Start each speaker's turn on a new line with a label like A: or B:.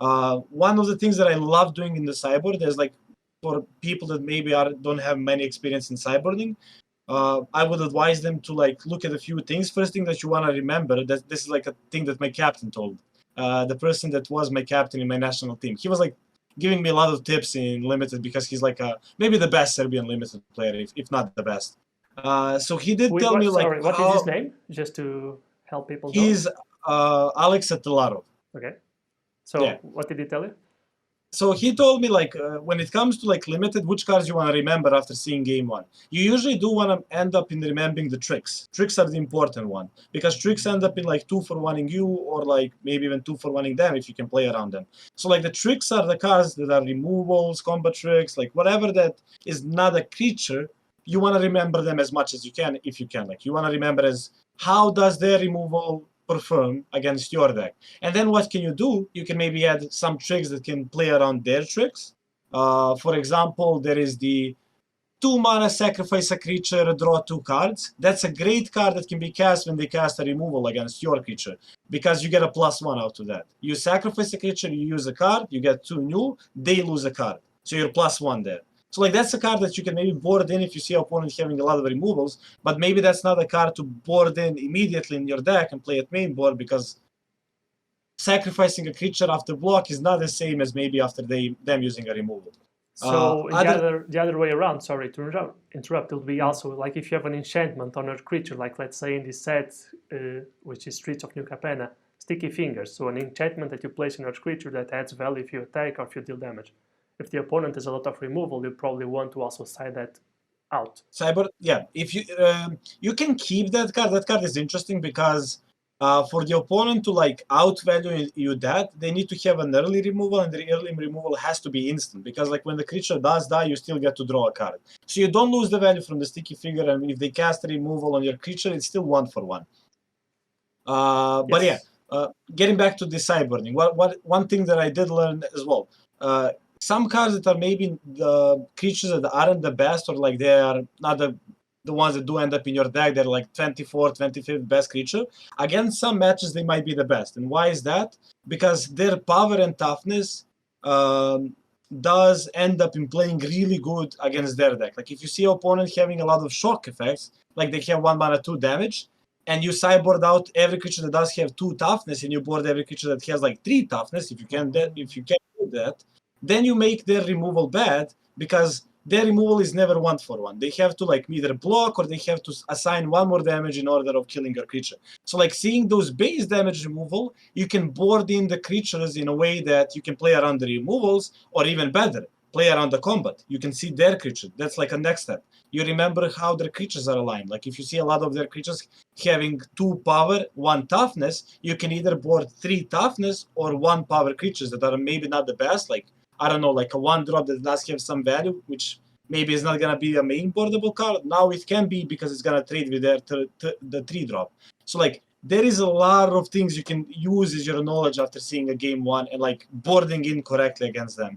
A: One of the things that I love doing in the sideboard is like for people that maybe don't have many experience in sideboarding, I would advise them to like look at a few things. First thing that you want to remember, that this is like a thing that my captain told. The person that was my captain in my national team, he was like giving me a lot of tips in limited because he's like maybe the best Serbian limited player, if not the best. So he did tell me like
B: Sorry, what is his name? Just to help people know.
A: He's Alex Atelaro.
B: Okay. So
A: Yeah.
B: what did he tell you?
A: So he told me like when it comes to like limited, which cards you want to remember after seeing game one. You usually do want to end up in remembering the tricks. Tricks are the important one because tricks end up in like 2-for-1ing you or like maybe even 2-for-1ing them if you can play around them. So like the tricks are the cards that are removals, combat tricks, like whatever that is not a creature. You want to remember them as much as you can if you can. Like you want to remember as how does their removal perform against your deck. And then what can you do? You can maybe add some tricks that can play around their tricks. For example, there is the 2 mana sacrifice a creature, draw 2 cards. That's a great card that can be cast when they cast a removal against your creature because you get a +1 out of that. You sacrifice a creature, you use a card, you get 2 new, they lose a card. So you're +1 there. So like that's a card that you can maybe board in if you see your opponent having a lot of removals, but maybe that's not a card to board in immediately in your deck and play at main board because sacrificing a creature after block is not the same as maybe after them using a removal.
B: So the other way around, sorry to interrupt, it will be also like if you have an enchantment on a creature, like let's say in this set, which is Streets of New Capenna, Sticky Fingers. So an enchantment that you place on your creature that adds value if you attack or if you deal damage. If the opponent has a lot of removal, you probably want to also side that out.
A: Yeah. If you can keep that card. That card is interesting because for the opponent to like outvalue you that, they need to have an early removal, and the early removal has to be instant because like when the creature does die, you still get to draw a card. So you don't lose the value from the sticky figure, and if they cast a removal on your creature, it's still 1-for-1. Yes. But yeah, getting back to the sideboarding, one thing that I did learn as well. Some cards that are maybe the creatures that aren't the best or like they are not the ones that do end up in your deck, they're like 24th, 25th best creature. Against some matches, they might be the best. And why is that? Because their power and toughness does end up in playing really good against their deck. Like if you see your opponent having a lot of shock effects, like they have 1 mana 2 damage, and you sideboard out every creature that does have 2 toughness, and you board every creature that has like 3 toughness, if you can do that, then you make their removal bad because their removal is never 1-for-1. They have to like either block or they have to assign 1 more damage in order of killing your creature. So like seeing those base damage removal, you can board in the creatures in a way that you can play around the removals, or even better, play around the combat. You can see their creature. That's like a next step. You remember how their creatures are aligned. Like if you see a lot of their creatures having 2 power, 1 toughness, you can either board 3 toughness or 1 power creatures that are maybe not the best, like I don't know, like a 1-drop that does have some value, which maybe is not going to be a main boardable card. Now it can be because it's going to trade with the 3-drop. So like there is a lot of things you can use as your knowledge after seeing a game 1 and like boarding in correctly against them.